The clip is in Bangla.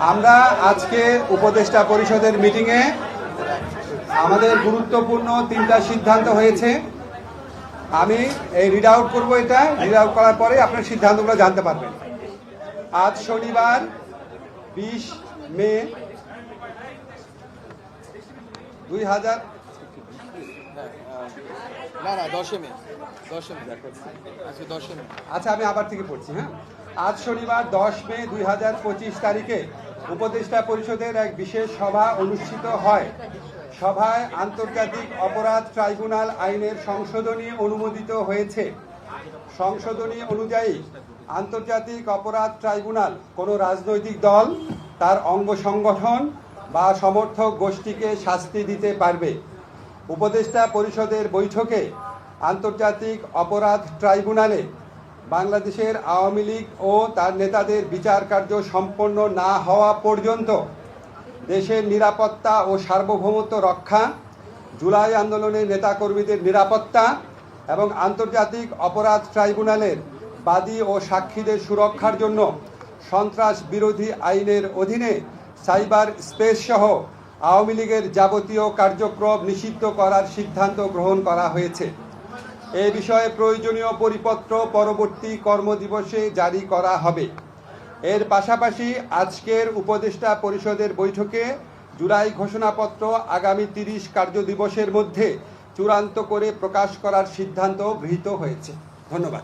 আমরা আজকে উপদেষ্টা পরিষদের মিটিংয়ে আমাদের গুরুত্বপূর্ণ 3টা সিদ্ধান্ত হয়েছে। আমি এই রিড আউট করবো। এটা রিড আউট করার পরে আপনার সিদ্ধান্তগুলো জানতে পারবেন। আজ শনিবার 20 মে 2000 আচ্ছা, আমি আবার থেকে পড়ছি। হ্যাঁ, আজ শনিবার 10 মে 2025 তারিখে উপদেষ্টা পরিষদের এক বিশেষ সভা অনুষ্ঠিত হয়। সভায় আন্তর্জাতিক অপরাধ ট্রাইব্যুনাল আইনের সংশোধনী অনুমোদিত হয়েছে। সংশোধনী অনুযায়ী আন্তর্জাতিক অপরাধ ট্রাইব্যুনাল কোনো রাজনৈতিক দল, তার অঙ্গ সংগঠন বা সমর্থক গোষ্ঠীকে শাস্তি দিতে পারবে। উপদেষ্টা পরিষদের বৈঠকে আন্তর্জাতিক অপরাধ ট্রাইব্যুনালে বাংলাদেশের আওয়ামী লীগ ও তার নেতাদের বিচার কার্য সম্পন্ন না হওয়া পর্যন্ত দেশের নিরাপত্তা ও সার্বভৌমত্ব রক্ষা, জুলাই আন্দোলনের নেতাকর্মীদের নিরাপত্তা এবং আন্তর্জাতিক অপরাধ ট্রাইব্যুনালের বাদী ও সাক্ষীদের সুরক্ষার জন্য সন্ত্রাস বিরোধী আইনের অধীনে সাইবার স্পেস সহ আওয়ামী লীগের যাবতীয় কার্যক্রম নিষিদ্ধ করার সিদ্ধান্ত গ্রহণ করা হয়েছে। এ বিষয়ে প্রয়োজনীয় পরিপত্র পরবর্তী কর্মদিবসে জারি করা হবে। এর পাশাপাশি আজকের উপদেষ্টা পরিষদের বৈঠকে জুলাই ঘোষণাপত্র আগামী 30 কার্যদিবসের মধ্যে চূড়ান্ত করে প্রকাশ করার সিদ্ধান্ত গৃহীত হয়েছে। ধন্যবাদ।